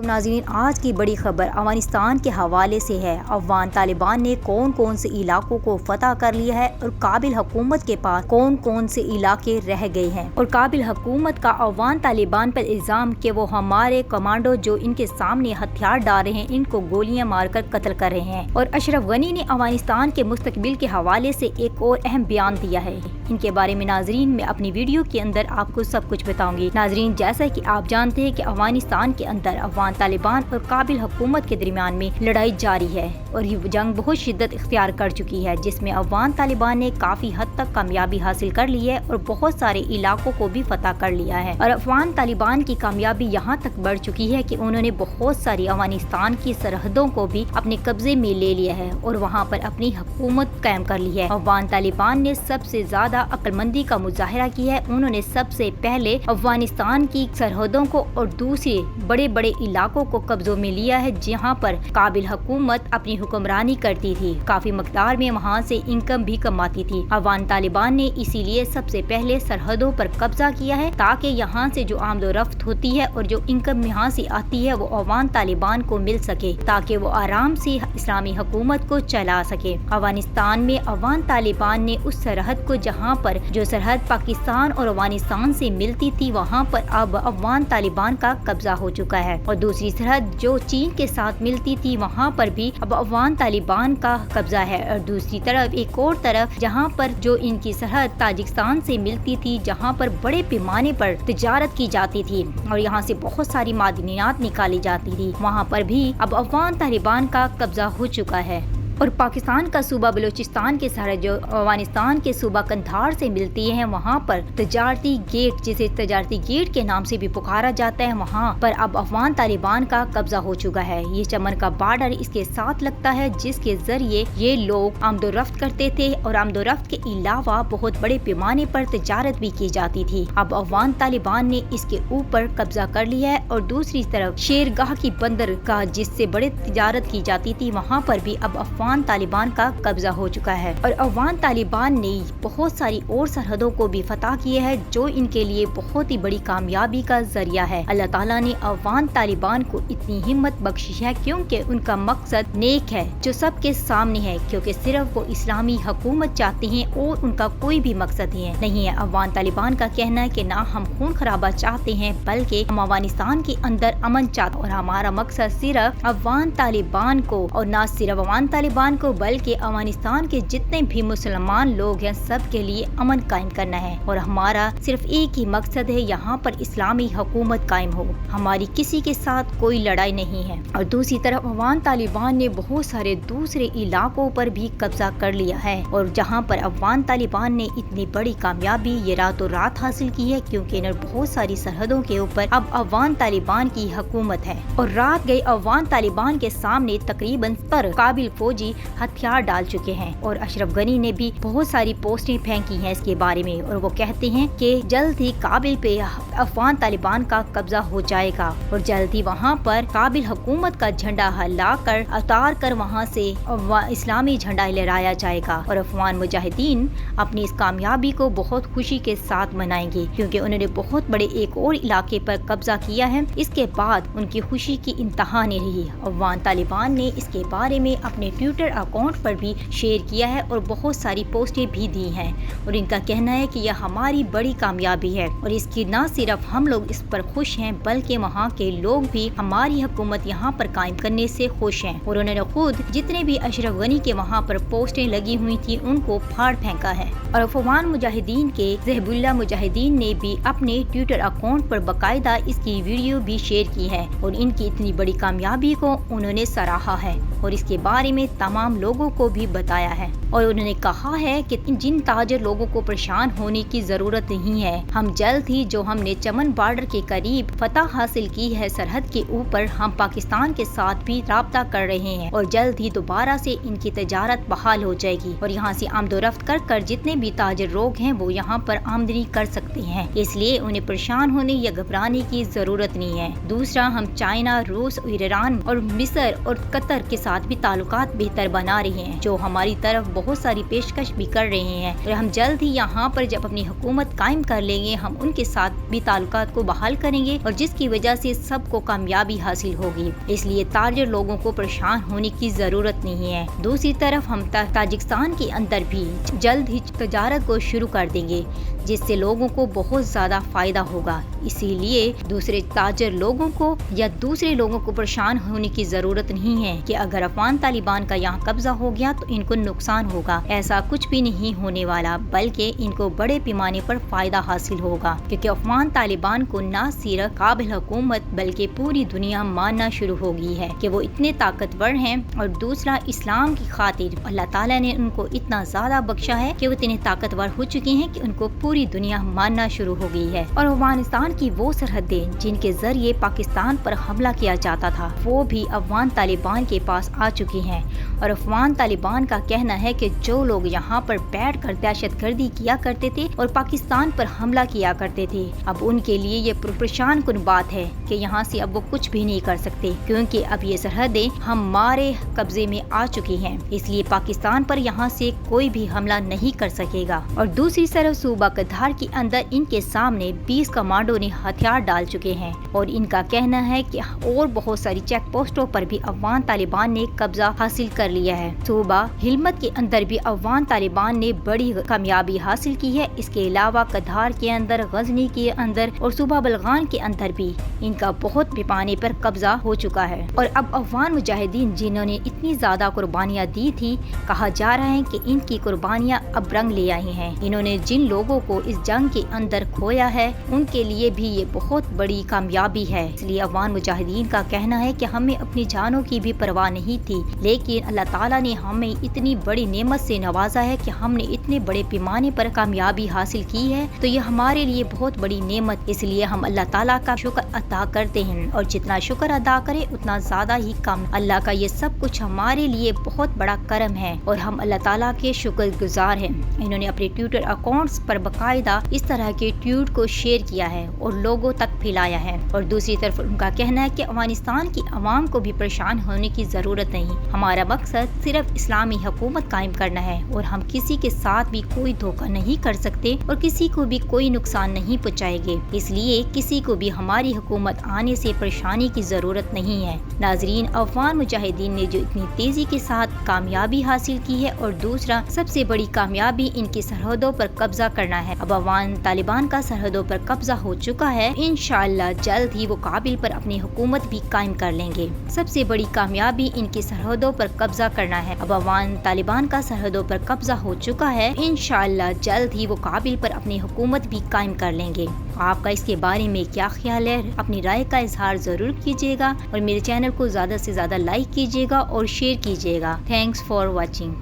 ناظرین، آج کی بڑی خبر افغانستان کے حوالے سے ہے۔ افغان طالبان نے کون کون سے علاقوں کو فتح کر لیا ہے اور کابل حکومت کے پاس کون کون سے علاقے رہ گئے ہیں، اور کابل حکومت کا افغان طالبان پر الزام کہ وہ ہمارے کمانڈو جو ان کے سامنے ہتھیار ڈال رہے ہیں ان کو گولیاں مار کر قتل کر رہے ہیں۔ اور اشرف غنی نے افغانستان کے مستقبل کے حوالے سے ایک اور اہم بیان دیا ہے۔ ان کے بارے میں ناظرین میں اپنی ویڈیو کے اندر آپ کو سب کچھ بتاؤں گی۔ ناظرین، جیسا کہ آپ جانتے ہیں کہ افغانستان کے اندر افغان طالبان اور کابل حکومت کے درمیان میں لڑائی جاری ہے اور یہ جنگ بہت شدت اختیار کر چکی ہے، جس میں افغان طالبان نے کافی حد تک کامیابی حاصل کر لی ہے اور بہت سارے علاقوں کو بھی فتح کر لیا ہے۔ اور افغان طالبان کی کامیابی یہاں تک بڑھ چکی ہے کہ انہوں نے بہت ساری افغانستان کی سرحدوں کو بھی اپنے قبضے میں لے لیا ہے اور وہاں پر اپنی حکومت قائم کر لی ہے۔ افغان طالبان نے سب سے زیادہ عقل مندی کا مظاہرہ کیا ہے۔ انہوں نے سب سے پہلے افغانستان کی سرحدوں کو اور دوسرے بڑے بڑے علاقوں کو قبضوں میں لیا ہے جہاں پر کابل حکومت اپنی حکمرانی کرتی تھی، کافی مقدار میں وہاں سے انکم بھی کماتی تھی۔ افغان طالبان نے اسی لیے سب سے پہلے سرحدوں پر قبضہ کیا ہے تاکہ یہاں سے جو آمد و رفت ہوتی ہے اور جو انکم یہاں سے آتی ہے وہ افغان طالبان کو مل سکے تاکہ وہ آرام سے اسلامی حکومت کو چلا سکے۔ افغانستان میں افغان طالبان نے اس سرحد کو جہاں پر جو سرحد پاکستان اور افغانستان سے ملتی تھی وہاں پر اب افغان طالبان کا قبضہ ہو چکا ہے، اور دوسری سرحد جو چین کے ساتھ ملتی تھی وہاں پر بھی اب افغان طالبان کا قبضہ ہے۔ اور دوسری طرف ایک اور طرف جہاں پر جو ان کی سرحد تاجکستان سے ملتی تھی جہاں پر بڑے پیمانے پر تجارت کی جاتی تھی اور یہاں سے بہت ساری معدنیات نکالی جاتی تھی، وہاں پر بھی اب افغان طالبان کا قبضہ ہو چکا ہے۔ اور پاکستان کا صوبہ بلوچستان کے سرحد جو افغانستان کے صوبہ قندھار سے ملتی ہے وہاں پر تجارتی گیٹ، جسے تجارتی گیٹ کے نام سے بھی پکارا جاتا ہے، وہاں پر اب افغان طالبان کا قبضہ ہو چکا ہے۔ یہ چمن کا بارڈر اس کے ساتھ لگتا ہے جس کے ذریعے یہ لوگ آمد و رفت کرتے تھے اور آمد و رفت کے علاوہ بہت بڑے پیمانے پر تجارت بھی کی جاتی تھی۔ اب افغان طالبان نے اس کے اوپر قبضہ کر لیا ہے اور دوسری طرف شیرگاہ کی بندر کا جس سے بڑے تجارت کی جاتی تھی وہاں پر بھی اب افغان طالبان کا قبضہ ہو چکا ہے۔ اور افغان طالبان نے بہت ساری اور سرحدوں کو بھی فتح کیا ہے جو ان کے لیے بہت ہی بڑی کامیابی کا ذریعہ ہے۔ اللہ تعالیٰ نے افغان طالبان کو اتنی ہمت بخشی ہے کیونکہ ان کا مقصد نیک ہے جو سب کے سامنے ہے، کیونکہ صرف وہ اسلامی حکومت چاہتے ہیں اور ان کا کوئی بھی مقصد نہیں ہے۔ افغان طالبان کا کہنا ہے کہ نہ ہم خون خرابہ چاہتے ہیں بلکہ ہم افغانستان کے اندر امن چاہتے ہیں، اور ہمارا مقصد صرف افغان طالبان کو اور نہ صرف افغان طالبان کو بلکہ افغانستان کے جتنے بھی مسلمان لوگ ہیں سب کے لیے امن قائم کرنا ہے، اور ہمارا صرف ایک ہی مقصد ہے یہاں پر اسلامی حکومت قائم ہو، ہماری کسی کے ساتھ کوئی لڑائی نہیں ہے۔ اور دوسری طرف افغان طالبان نے بہت سارے دوسرے علاقوں پر بھی قبضہ کر لیا ہے، اور جہاں پر افغان طالبان نے اتنی بڑی کامیابی یہ راتوں رات حاصل کی ہے کیونکہ انہیں بہت ساری سرحدوں کے اوپر اب افغان طالبان کی حکومت ہے، اور رات گئی افغان طالبان کے سامنے تقریباً پر کابل فوجی ہتھیار ڈال چکے ہیں۔ اور اشرف غنی نے بھی بہت ساری پوسٹیں پھینکی ہیں اس کے بارے میں، اور وہ کہتے ہیں کہ جلد ہی کابل پہ افغان طالبان کا قبضہ ہو جائے گا اور جلد ہی وہاں پر کابل حکومت کا جھنڈا ہلا کر اتار کر وہاں سے اسلامی جھنڈا لہرایا جائے گا، اور افغان مجاہدین اپنی اس کامیابی کو بہت خوشی کے ساتھ منائیں گے کیونکہ انہوں نے بہت بڑے ایک اور علاقے پر قبضہ کیا ہے۔ اس کے بعد ان کی خوشی کی انتہا نہیں رہی۔ افغان طالبان نے اس کے بارے میں اپنے ٹویٹر اکاؤنٹ پر بھی شیئر کیا ہے اور بہت ساری پوسٹیں بھی دی ہیں، اور ان کا کہنا ہے کہ یہ ہماری بڑی کامیابی ہے اور اس کی نہ صرف ہم لوگ اس پر خوش ہیں بلکہ وہاں کے لوگ بھی ہماری حکومت یہاں پر قائم کرنے سے خوش ہیں، اور انہوں نے خود جتنے بھی اشرف غنی کے وہاں پر پوسٹیں لگی ہوئی تھی ان کو پھاڑ پھینکا ہے۔ اور افغان مجاہدین کے ذہب اللہ مجاہدین نے بھی اپنے ٹویٹر اکاؤنٹ پر باقاعدہ اس کی ویڈیو بھی شیئر کی ہے اور ان کی اتنی بڑی کامیابی کو انہوں نے سراہا ہے اور اس کے بارے میں تمام لوگوں کو بھی بتایا ہے، اور انہوں نے کہا ہے کہ جن تاجر لوگوں کو پریشان ہونے کی ضرورت نہیں ہے، ہم جلد ہی جو ہم نے چمن بارڈر کے قریب فتح حاصل کی ہے سرحد کے اوپر، ہم پاکستان کے ساتھ بھی رابطہ کر رہے ہیں اور جلد ہی دوبارہ سے ان کی تجارت بحال ہو جائے گی اور یہاں سے آمد و رفت کر جتنے بھی تاجر لوگ ہیں وہ یہاں پر آمدنی کر سکتے ہیں، اس لیے انہیں پریشان ہونے یا گھبرانے کی ضرورت نہیں ہے۔ دوسرا، ہم چائنا، روس، ایران اور مصر اور قطر کے ساتھ بھی تعلقات بہتر بنا رہے ہیں، جو ہماری طرف بہت ساری پیشکش بھی کر رہے ہیں، اور ہم جلد ہی یہاں پر جب اپنی حکومت قائم کر لیں گے ہم ان کے ساتھ بھی تعلقات کو بحال کریں گے، اور جس کی وجہ سے سب کو کامیابی حاصل ہوگی۔ اس لیے تاجر لوگوں کو پریشان ہونے کی ضرورت نہیں ہے۔ دوسری طرف ہم تاجکستان کے اندر بھی جلد ہی تجارت کو شروع کر دیں گے، جس سے لوگوں کو بہت زیادہ فائدہ ہوگا۔ اسی لیے دوسرے تاجر لوگوں کو یا دوسرے لوگوں کو پریشان ہونے کی ضرورت نہیں ہے کہ اگر افغان طالبان کا یہاں قبضہ ہو گیا تو ان کو نقصان ہوگا۔ ایسا کچھ بھی نہیں ہونے والا، بلکہ ان کو بڑے پیمانے پر فائدہ حاصل ہوگا، کیونکہ افغان طالبان کو نہ صرف قابل حکومت بلکہ پوری دنیا ماننا شروع ہو گئی ہے کہ وہ اتنے طاقتور ہیں، اور دوسرا اسلام کی خاطر اللہ تعالیٰ نے ان کو اتنا زیادہ بخشا ہے کہ وہ اتنے طاقتور ہو چکے ہیں کہ ان کو پوری دنیا ماننا شروع ہو گئی ہے۔ اور افغانستان کی وہ سرحدیں جن کے ذریعے پاکستان پر حملہ کیا جاتا تھا وہ بھی افغان طالبان کے پاس آ چکی ہیں، اور افغان طالبان کا کہنا ہے کہ جو لوگ یہاں پر بیٹھ کر دہشت گردی کیا کرتے تھے اور پاکستان پر حملہ کیا کرتے تھے، اب ان کے لیے یہ پریشان کن بات ہے کہ یہاں سے اب وہ کچھ بھی نہیں کر سکتے، کیونکہ اب یہ سرحدیں ہمارے قبضے میں آ چکی ہیں، اس لیے پاکستان پر یہاں سے کوئی بھی حملہ نہیں کر سکے گا۔ اور دوسری طرف صوبہ قندھار کے اندر ان کے سامنے 20 کمانڈو نے ہتھیار ڈال چکے ہیں، اور ان کا کہنا ہے کہ اور بہت ساری چیک پوسٹوں پر بھی افغان طالبان نے قبضہ حاصل کر لیا ہے۔ صوبہ ہلمت کے اندر بھی افغان طالبان نے بڑی کامیابی حاصل کی ہے۔ اس کے علاوہ قندھار کے اندر، غزنی کے اندر اور صوبہ بلغان کے اندر بھی ان کا بہت پیمانے پر قبضہ ہو چکا ہے۔ اور اب افغان مجاہدین جنہوں نے اتنی زیادہ قربانیاں دی تھی، کہا جا رہا ہے کہ ان کی قربانیاں اب رنگ لے آئی ہیں۔ انہوں نے جن لوگوں کو اس جنگ کے اندر کھویا ہے ان کے لیے بھی یہ بہت بڑی کامیابی ہے۔ اس لیے افغان مجاہدین کا کہنا ہے کہ ہمیں اپنی جانوں کی بھی پرواہ نہیں تھی، لیکن اللہ تعالیٰ نے ہمیں اتنی بڑی نعمت سے نوازا ہے کہ ہم نے اتنے بڑے پیمانے پر کامیابی حاصل کی ہے، تو یہ ہمارے لیے بہت بڑی نعمت، اس لیے ہم اللہ تعالیٰ کا شکر ادا کرتے ہیں، اور جتنا شکر ادا کرے اتنا زیادہ ہی کم۔ اللہ کا یہ سب کچھ ہمارے لیے بہت بڑا کرم ہے، اور ہم اللہ تعالیٰ کے شکر گزار ہیں۔ انہوں نے اپنے ٹویٹر اکاؤنٹس پر باقاعدہ اس طرح کے ٹویٹ کو شیئر کیا ہے اور لوگوں تک پھیلایا ہے۔ اور دوسری طرف ان کا کہنا ہے کہ افغانستان کی عوام کو بھی پریشان ہونے کی ضرورت نہیں، ہمارا مقصد صرف اسلامی حکومت قائم کرنا ہے، اور ہم کسی کے ساتھ بھی کوئی دھوکہ نہیں کر سکتے اور کسی کو بھی کوئی نقصان نہیں پہنچائیں گے، اس لیے کسی کو بھی ہماری حکومت آنے سے پریشانی کی ضرورت نہیں ہے۔ ناظرین، افغان مجاہدین نے جو اتنی تیزی کے ساتھ کامیابی حاصل کی ہے، اور دوسرا سب سے بڑی کامیابی ان کی سرحدوں پر قبضہ کرنا ہے۔ اب افغان طالبان کا سرحدوں پر قبضہ ہو چکا ہے، انشاءاللہ جلد ہی وہ کابل پر اپنی حکومت بھی قائم کر لیں گے۔ سب سے بڑی کامیابی ان کی سرحدوں پر قبضہ کرنا ہے۔ اب افغان طالبان کا سرحدوں پر قبضہ ہو چکا ہے، انشاءاللہ جلد ہی وہ کابل پر اپنی حکومت بھی قائم کر لیں گے۔ آپ کا اس کے بارے میں کیا خیال ہے؟ اپنی رائے کا اظہار ضرور کیجیے گا، اور میرے چینل کو زیادہ سے زیادہ لائک کیجیے گا اور شیئر کیجیے گا۔ Thanks for watching.